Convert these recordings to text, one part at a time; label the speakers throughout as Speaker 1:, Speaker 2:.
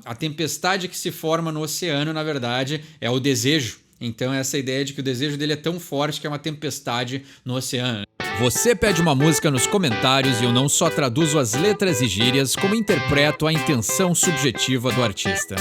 Speaker 1: a tempestade que se forma no oceano, na verdade, é o desejo. Então essa ideia de que o desejo dele é tão forte que é uma tempestade no oceano. Você pede uma música nos comentários e eu não só traduzo as letras e gírias, como interpreto a intenção subjetiva do artista.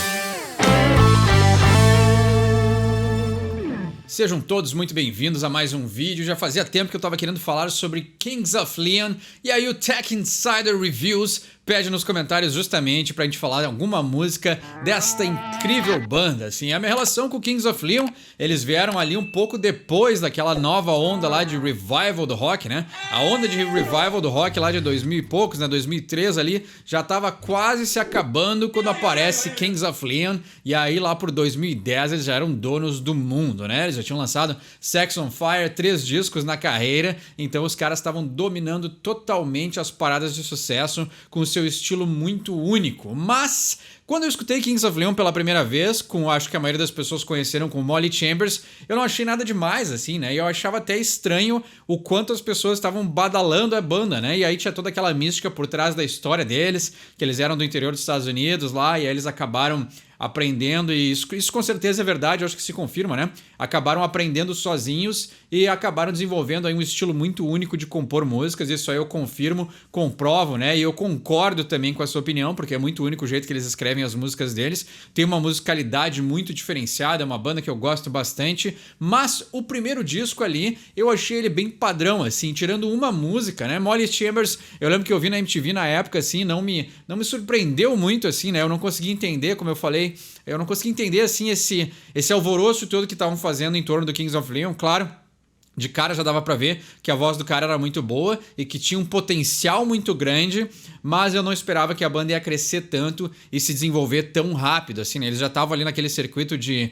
Speaker 1: Sejam todos muito bem-vindos a mais um vídeo. Já fazia tempo que eu estava querendo falar sobre Kings of Leon, e aí o Tech Insider Reviews pede nos comentários justamente pra gente falar de alguma música desta incrível banda. Assim, a minha relação com Kings of Leon, eles vieram ali um pouco depois daquela nova onda lá de revival do rock, né? A onda de revival do rock lá de 2000 e poucos, né? 2003 ali, já tava quase se acabando quando aparece Kings of Leon, e aí lá por 2010 eles já eram donos do mundo, né? Eles já tinham lançado Sex on Fire, 3 discos na carreira, então os caras estavam dominando totalmente as paradas de sucesso com o seu estilo muito único. Mas quando eu escutei Kings of Leon pela primeira vez, acho que a maioria das pessoas conheceram com Molly Chambers, eu não achei nada demais, assim, né? E eu achava até estranho o quanto as pessoas estavam badalando a banda, né? E aí tinha toda aquela mística por trás da história deles, que eles eram do interior dos Estados Unidos lá, e aí eles acabaram aprendendo, e isso com certeza é verdade, eu acho que se confirma, né? Acabaram aprendendo sozinhos e acabaram desenvolvendo aí um estilo muito único de compor músicas. Isso aí eu confirmo, comprovo, né? E eu concordo também com a sua opinião, porque é muito único o jeito que eles escrevem as músicas deles. Tem uma musicalidade muito diferenciada, é uma banda que eu gosto bastante, mas o primeiro disco ali, eu achei ele bem padrão, assim, tirando uma música, né? Molly Chambers, eu lembro que eu vi na MTV na época, assim, não me surpreendeu muito, assim, né? Eu não consegui entender, como eu falei, eu não consegui entender, assim, esse alvoroço todo que estavam fazendo em torno do Kings of Leon. Claro, de cara já dava pra ver que a voz do cara era muito boa e que tinha um potencial muito grande, mas eu não esperava que a banda ia crescer tanto e se desenvolver tão rápido, assim, né? Eles já estavam ali naquele circuito de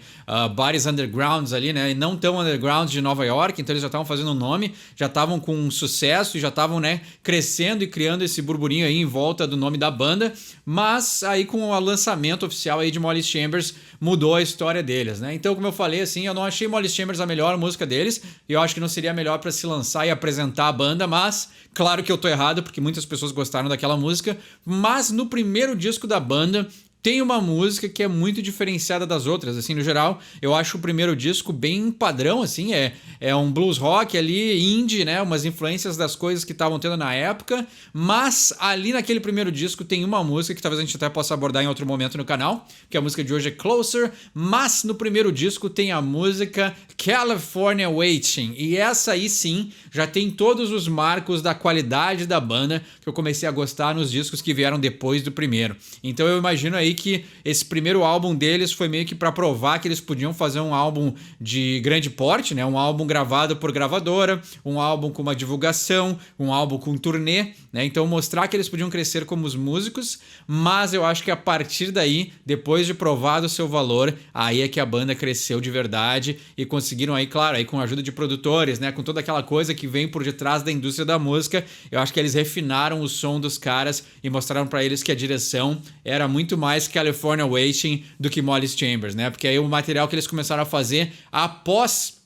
Speaker 1: bares undergrounds ali, né? E não tão underground de Nova York, então eles já estavam fazendo um nome, já estavam com sucesso e já estavam, né, crescendo e criando esse burburinho aí em volta do nome da banda, mas aí com o lançamento oficial aí de Molly Chambers mudou a história deles, né? Então, como eu falei, assim, eu não achei Molly Chambers a melhor música deles, e eu acho que não seria melhor para se lançar e apresentar a banda, mas claro que eu tô errado, porque muitas pessoas gostaram daquela música. Mas no primeiro disco da banda tem uma música que é muito diferenciada das outras, assim, no geral. Eu acho o primeiro disco bem padrão, assim, é um blues rock ali, indie, né, umas influências das coisas que estavam tendo na época, mas ali naquele primeiro disco tem uma música que talvez a gente até possa abordar em outro momento no canal, que a música de hoje é Closer, mas no primeiro disco tem a música California Waiting, e essa aí sim já tem todos os marcos da qualidade da banda que eu comecei a gostar nos discos que vieram depois do primeiro. Então eu imagino aí que esse primeiro álbum deles foi meio que para provar que eles podiam fazer um álbum de grande porte, né? Um álbum gravado por gravadora, um álbum com uma divulgação, um álbum com turnê, né? Então mostrar que eles podiam crescer como os músicos, mas eu acho que a partir daí, depois de provado o seu valor, aí é que a banda cresceu de verdade e conseguiram aí, claro, aí com a ajuda de produtores, né? Com toda aquela coisa que vem por detrás da indústria da música, eu acho que eles refinaram o som dos caras e mostraram para eles que a direção era muito mais California Waiting do que Molly Chambers, né? Porque aí o material que eles começaram a fazer após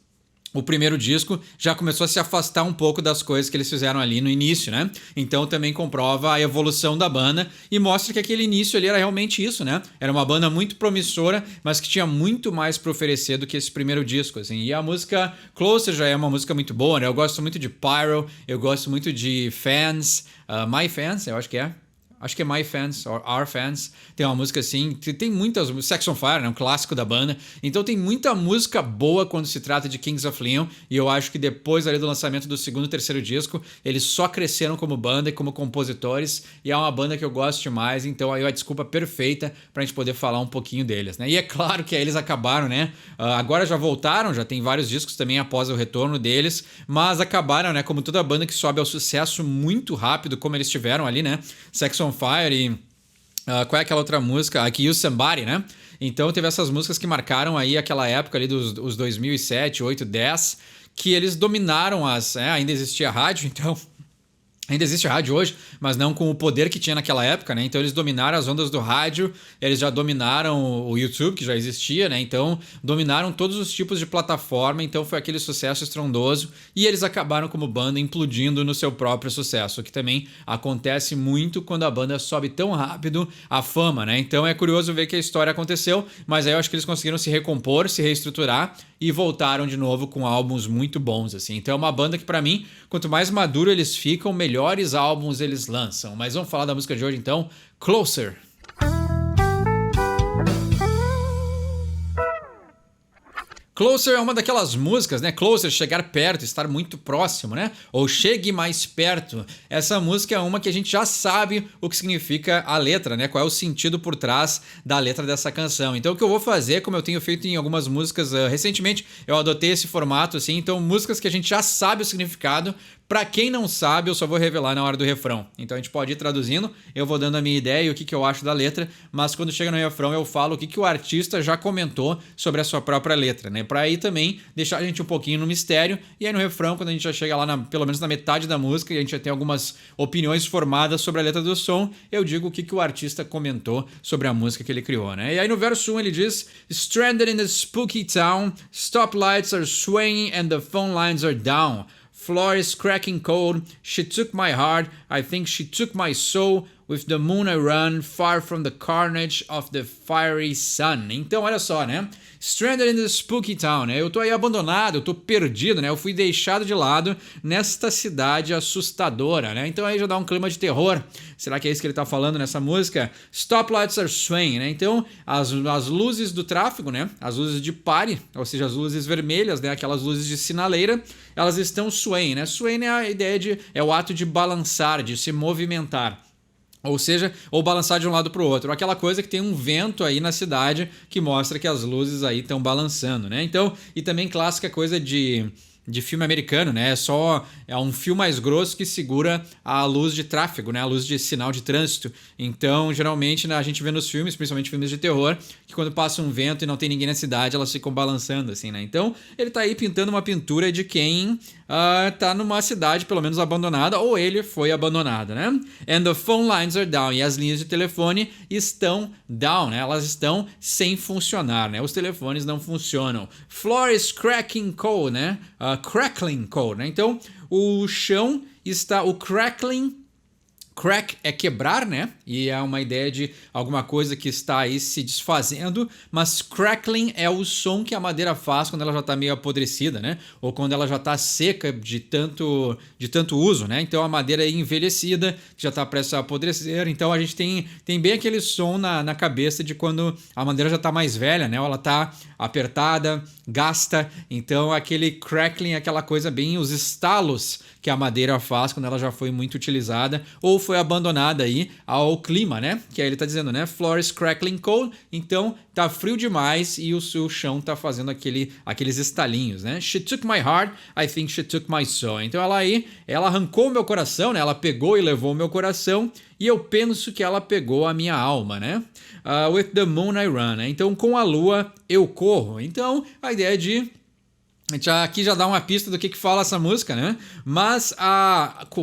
Speaker 1: o primeiro disco já começou a se afastar um pouco das coisas que eles fizeram ali no início, né? Então também comprova a evolução da banda e mostra que aquele início ali era realmente isso, né? Era uma banda muito promissora, mas que tinha muito mais para oferecer do que esse primeiro disco, assim. E a música Closer já é uma música muito boa, né? Eu gosto muito de Pyro, eu gosto muito de Fans, My Fans, eu acho que é. Acho que é My Fans, or Our Fans. Tem uma música assim, tem muitas... Sex on Fire, né? Um clássico da banda. Então tem muita música boa quando se trata de Kings of Leon. E eu acho que depois ali do lançamento do segundo e terceiro disco, eles só cresceram como banda e como compositores. E é uma banda que eu gosto demais. Então aí é a desculpa perfeita pra gente poder falar um pouquinho deles, né? E é claro que aí eles acabaram, né? Agora já voltaram, já tem vários discos também após o retorno deles. Mas acabaram, né? Como toda banda que sobe ao sucesso muito rápido, como eles tiveram ali, né? Sex on Fire e qual é aquela outra música? Aqui You Somebody, né? Então teve essas músicas que marcaram aí aquela época ali dos 2007, 8, 10, que eles dominaram ainda existia rádio, então Ainda existe rádio hoje, mas não com o poder que tinha naquela época, né? Então eles dominaram as ondas do rádio, eles já dominaram o YouTube, que já existia, né? Então dominaram todos os tipos de plataforma, então foi aquele sucesso estrondoso e eles acabaram como banda implodindo no seu próprio sucesso, o que também acontece muito quando a banda sobe tão rápido a fama, né? Então é curioso ver que a história aconteceu, mas aí eu acho que eles conseguiram se recompor, se reestruturar e voltaram de novo com álbuns muito bons, assim. Então é uma banda que pra mim, quanto mais maduro eles ficam, melhores álbuns eles lançam. Mas vamos falar da música de hoje então, Closer. Closer é uma daquelas músicas, né? Closer, chegar perto, estar muito próximo, né? Ou chegue mais perto. Essa música é uma que a gente já sabe o que significa a letra, né? Qual é o sentido por trás da letra dessa canção. Então o que eu vou fazer, como eu tenho feito em algumas músicas recentemente, eu adotei esse formato assim. Então músicas que a gente já sabe o significado. Pra quem não sabe, eu só vou revelar na hora do refrão. Então a gente pode ir traduzindo, eu vou dando a minha ideia e o que eu acho da letra, mas quando chega no refrão eu falo o que o artista já comentou sobre a sua própria letra, né? Pra aí também deixar a gente um pouquinho no mistério, e aí no refrão, quando a gente já chega lá pelo menos na metade da música e a gente já tem algumas opiniões formadas sobre a letra do som, eu digo o que o artista comentou sobre a música que ele criou, né? E aí no verso 1 ele diz: Stranded in the spooky town, stoplights are swaying and the phone lines are down. Floor is cracking cold, she took my heart, I think she took my soul, with the moon I run, far from the carnage of the fiery sun. Então olha só, né? Stranded in the spooky town, né? Eu tô aí abandonado, eu tô perdido, né? Eu fui deixado de lado nesta cidade assustadora, né? Então aí já dá um clima de terror. Será que é isso que ele tá falando nessa música? Stoplights are swaying, né? Então as luzes do tráfego, né? As luzes de pare, ou seja, as luzes vermelhas, né? Aquelas luzes de sinaleira, elas estão swaying, né? Swaying é a ideia é o ato de balançar, de se movimentar. Ou seja, ou balançar de um lado para o outro. Aquela coisa que tem um vento aí na cidade que mostra que as luzes aí estão balançando, né? Então, e também clássica coisa de filme americano, né? É um fio mais grosso que segura a luz de tráfego, né? A luz de sinal de trânsito. Então, geralmente, né, a gente vê nos filmes, principalmente filmes de terror, que quando passa um vento e não tem ninguém na cidade, elas ficam balançando, assim, né? Então, ele tá aí pintando uma pintura de quem tá numa cidade, pelo menos abandonada, ou ele foi abandonado, né? And the phone lines are down. E as linhas de telefone estão down, né? Elas estão sem funcionar, né? Os telefones não funcionam. Floor is cracking cold, né? Crackling cold, né? Então, o chão está... O crackling... Crack é quebrar, né? E é uma ideia de alguma coisa que está aí se desfazendo, mas crackling é o som que a madeira faz quando ela já está meio apodrecida, né? Ou quando ela já está seca de tanto uso, né? Então a madeira é envelhecida, já está prestes a apodrecer, então a gente tem bem aquele som na cabeça de quando a madeira já está mais velha, né? Ou ela está apertada, gasta, então aquele crackling é aquela coisa bem, os estalos que a madeira faz quando ela já foi muito utilizada ou foi abandonada aí ao clima, né? Que aí ele tá dizendo, né? Floor is crackling cold, então tá frio demais e o seu chão tá fazendo aqueles estalinhos, né? She took my heart, I think she took my soul. Então ela arrancou o meu coração, né? Ela pegou e levou o meu coração e eu penso que ela pegou a minha alma, né? With the moon I run, né? Então com a lua eu corro. Então a ideia de... Aqui já dá uma pista do que fala essa música, né? Mas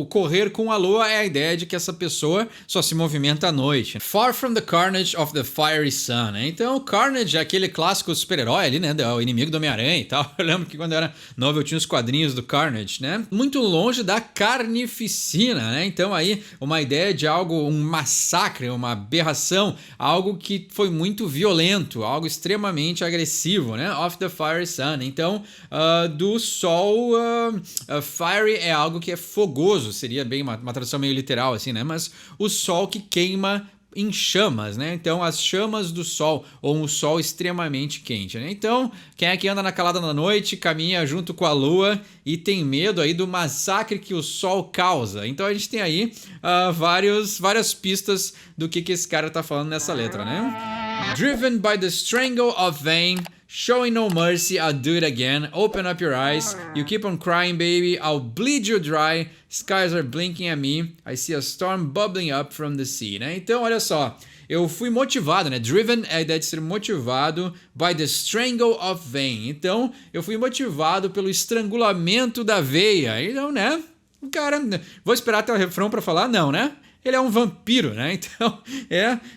Speaker 1: correr com a lua é a ideia de que essa pessoa só se movimenta à noite. Far from the carnage of the fiery sun, né? Então, o Carnage é aquele clássico super-herói ali, né? O inimigo do Homem-Aranha e tal. Eu lembro que quando eu era novo eu tinha os quadrinhos do Carnage, né? Muito longe da carnificina, né? Então aí uma ideia de algo, um massacre, uma aberração, algo que foi muito violento, algo extremamente agressivo, né? Of the fiery sun. Então... do sol, fiery é algo que é fogoso, seria bem uma tradução meio literal assim, né? Mas o sol que queima em chamas, né? Então as chamas do sol, ou um sol extremamente quente, né? Então quem é que anda na calada da noite, caminha junto com a lua e tem medo aí do massacre que o sol causa? Então a gente tem aí várias pistas do que esse cara tá falando nessa letra, né? Driven by the strangle of vain, showing no mercy, I'll do it again. Open up your eyes. You keep on crying, baby. I'll bleed you dry. Skies are blinking at me. I see a storm bubbling up from the sea, né? Então, olha só. Eu fui motivado, né? Driven é a ideia de ser motivado by the strangle of vein. Então, eu fui motivado pelo estrangulamento da veia. Então, né? O cara, vou esperar até o refrão pra falar? Não, né? Ele é um vampiro, né? Então,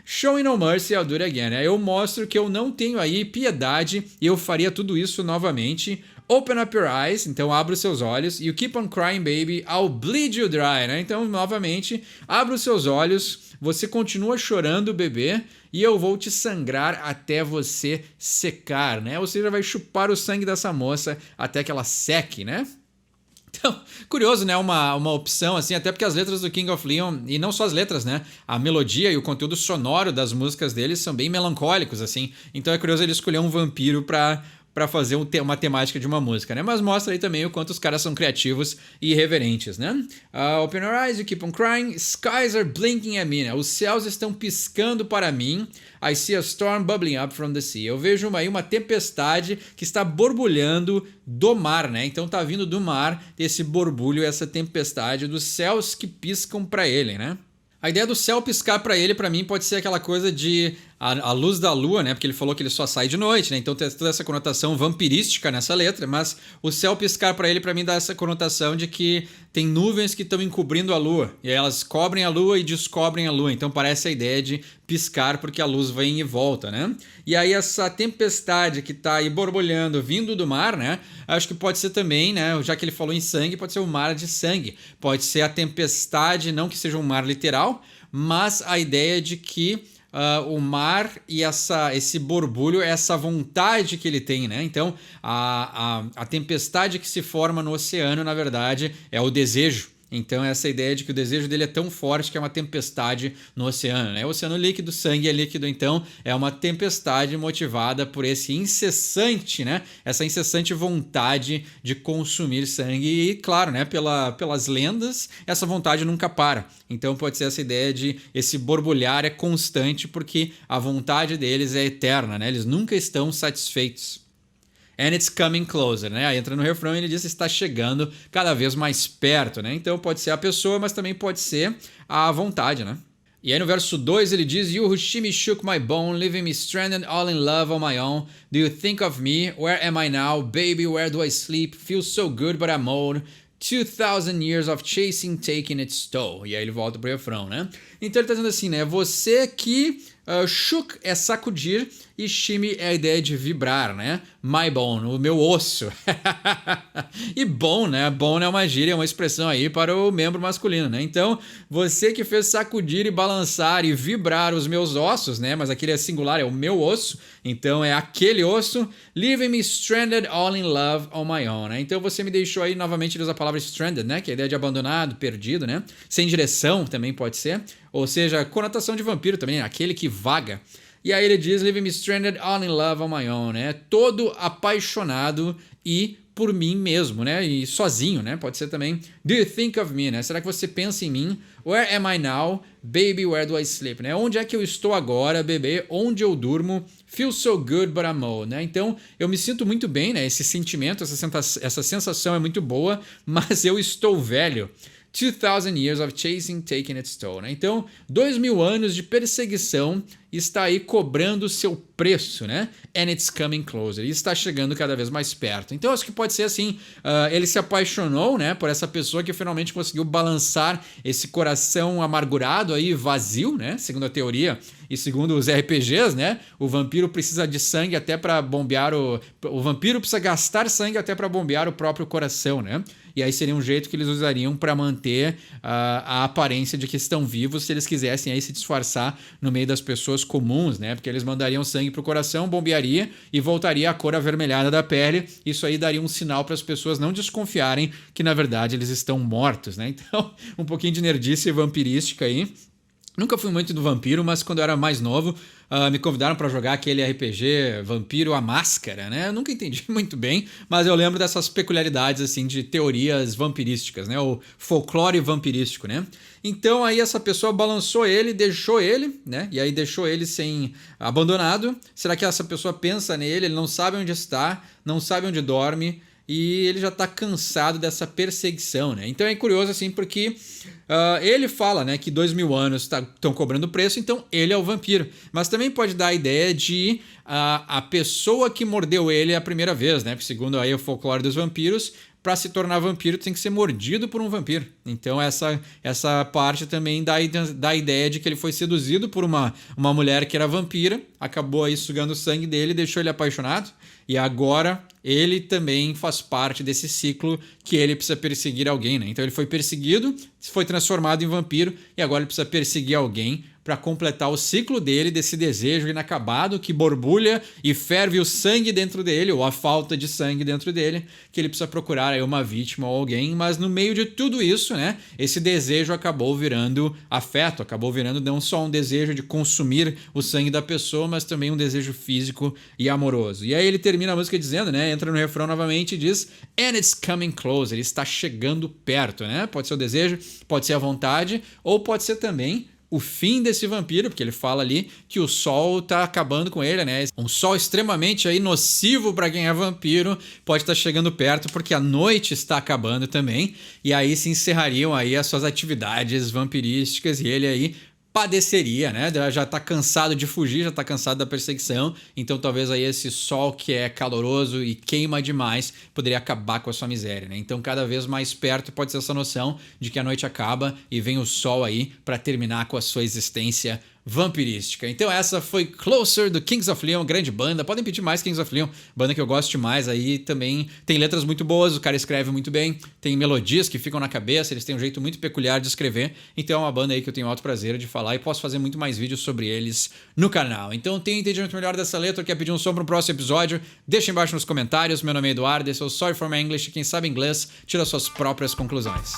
Speaker 1: showing no mercy, I'll do it again. Eu mostro que eu não tenho aí piedade e eu faria tudo isso novamente. Open up your eyes, então abra os seus olhos. You keep on crying, baby, I'll bleed you dry, né? Então, novamente, abra os seus olhos, você continua chorando, bebê, e eu vou te sangrar até você secar, né? Ou seja, vai chupar o sangue dessa moça até que ela seque, né? Então, curioso, né? Uma opção assim, até porque as letras do King of Leon, e não só as letras, né? A melodia e o conteúdo sonoro das músicas deles são bem melancólicos, assim. Então é curioso ele escolher um vampiro pra fazer uma temática de uma música, né? Mas mostra aí também o quanto os caras são criativos e irreverentes, né? Open your eyes, you keep on crying, skies are blinking at me, né? Os céus estão piscando para mim. I see a storm bubbling up from the sea. Eu vejo aí uma tempestade que está borbulhando do mar, né? Então tá vindo do mar esse borbulho, essa tempestade dos céus que piscam para ele, né? A ideia do céu piscar para ele, para mim, pode ser aquela coisa de a luz da lua, né? Porque ele falou que ele só sai de noite, né? Então tem toda essa conotação vampirística nessa letra, mas o céu piscar para ele, para mim, dá essa conotação de que tem nuvens que estão encobrindo a lua. E aí elas cobrem a lua e descobrem a lua. Então parece a ideia de piscar porque a luz vem e volta, né? E aí essa tempestade que tá aí borbulhando, vindo do mar, né? Acho que pode ser também, né? Já que ele falou em sangue, pode ser o mar de sangue. Pode ser a tempestade, não que seja um mar literal, mas a ideia de que o mar e esse borbulho, essa vontade que ele tem, né? Então, a tempestade que se forma no oceano, na verdade, é o desejo. Então, essa ideia de que o desejo dele é tão forte que é uma tempestade no oceano, né? O oceano líquido, sangue é líquido, então é uma tempestade motivada por esse incessante, né? Essa incessante vontade de consumir sangue e, claro, né? Pelas lendas, essa vontade nunca para. Então, pode ser essa ideia de esse borbulhar é constante porque a vontade deles é eterna, né? Eles nunca estão satisfeitos. And it's coming closer, né? Aí entra no refrão e ele diz que está chegando cada vez mais perto, né? Então pode ser a pessoa, mas também pode ser a vontade, né? E aí no verso 2 ele diz: You who shimmy shook my bone, leaving me stranded all in love on my own. Do you think of me? Where am I now? Baby, where do I sleep? Feels so good, but I'm old. 2,000 years of chasing, taking its toll. E aí ele volta pro refrão, né? Então ele tá dizendo assim, né? Você que shook é sacudir e shimmy é a ideia de vibrar, né? My bone, o meu osso. E bone, né? Bone é uma gíria, é uma expressão aí para o membro masculino, né? Então, você que fez sacudir e balançar e vibrar os meus ossos, né? Mas aquele é singular, é o meu osso. Então, é aquele osso. Leaving me stranded all in love on my own, né? Então, você me deixou aí, novamente, ele usa a palavra stranded, né? Que é a ideia de abandonado, perdido, né? Sem direção também pode ser. Ou seja, conotação de vampiro também, aquele que vaga. E aí ele diz, leaving me stranded all in love on my own, né? Todo apaixonado e por mim mesmo, né? E sozinho, né? Pode ser também, do you think of me, né? Será que você pensa em mim? Where am I now? Baby, where do I sleep, né? Onde é que eu estou agora, bebê? Onde eu durmo? Feel so good, but I'm old, né? Então, eu me sinto muito bem, né? Esse sentimento, essa sensação é muito boa, mas eu estou velho. 2,000 years of chasing, taking its toll, né? Então, 2.000 anos de perseguição está aí cobrando o seu preço, né? And it's coming closer. E está chegando cada vez mais perto. Então, acho que pode ser assim, ele se apaixonou, né? Por essa pessoa que finalmente conseguiu balançar esse coração amargurado aí, vazio, né? Segundo a teoria e segundo os RPGs, né? O vampiro precisa de sangue até para bombear o vampiro precisa gastar sangue até para bombear o próprio coração, né? E aí seria um jeito que eles usariam para manter a aparência de que estão vivos se eles quisessem aí se disfarçar no meio das pessoas comuns, né? Porque eles mandariam sangue pro coração, bombearia e voltaria a cor avermelhada da pele. Isso aí daria um sinal para as pessoas não desconfiarem que na verdade eles estão mortos, né? Então, um pouquinho de nerdice vampirística aí. Nunca fui muito do vampiro, mas quando eu era mais novo, me convidaram para jogar aquele RPG Vampiro a Máscara, né? Eu nunca entendi muito bem, mas eu lembro dessas peculiaridades, assim, de teorias vampirísticas, né? O folclore vampirístico, né? Então aí essa pessoa balançou ele, deixou ele, né? E aí deixou ele sem abandonado. Será que essa pessoa pensa nele, ele não sabe onde está, não sabe onde dorme, e ele já está cansado dessa perseguição, né? Então é curioso assim porque ele fala, né, que 2.000 anos estão cobrando preço, então ele é o vampiro. Mas também pode dar a ideia de a pessoa que mordeu ele a primeira vez, né? Porque segundo aí o folclore dos vampiros, para se tornar vampiro, tem que ser mordido por um vampiro. Então essa parte também dá a ideia de que ele foi seduzido por uma mulher que era vampira, acabou aí sugando o sangue dele, deixou ele apaixonado, e agora ele também faz parte desse ciclo que ele precisa perseguir alguém, né? Então ele foi perseguido, foi transformado em vampiro e agora ele precisa perseguir alguém para completar o ciclo dele, desse desejo inacabado que borbulha e ferve o sangue dentro dele, ou a falta de sangue dentro dele, que ele precisa procurar aí uma vítima ou alguém, mas no meio de tudo isso, né, esse desejo acabou virando afeto, acabou virando não só um desejo de consumir o sangue da pessoa, mas também um desejo físico e amoroso. E aí ele termina a música dizendo, né, entra no refrão novamente e diz "And it's coming close", ele está chegando perto, né? Pode ser o desejo, pode ser a vontade, ou pode ser também o fim desse vampiro, porque ele fala ali que o sol tá acabando com ele, né? Um sol extremamente aí nocivo para quem é vampiro pode estar chegando perto, porque a noite está acabando também, e aí se encerrariam aí as suas atividades vampirísticas e ele aí padeceria, né? Já tá cansado de fugir, já tá cansado da perseguição, então talvez aí esse sol que é caloroso e queima demais poderia acabar com a sua miséria, né? Então cada vez mais perto pode ser essa noção de que a noite acaba e vem o sol aí para terminar com a sua existência vampirística. Então essa foi Closer do Kings of Leon, grande banda. Podem pedir mais Kings of Leon, banda que eu gosto demais. Aí também tem letras muito boas, o cara escreve muito bem, tem melodias que ficam na cabeça, eles têm um jeito muito peculiar de escrever. Então é uma banda aí que eu tenho alto prazer de falar e posso fazer muito mais vídeos sobre eles no canal. Então tem um entendimento melhor dessa letra, quer pedir um som para um próximo episódio? Deixa embaixo nos comentários. Meu nome é Eduardo, esse é o Sorry for My English. Quem sabe inglês tira suas próprias conclusões.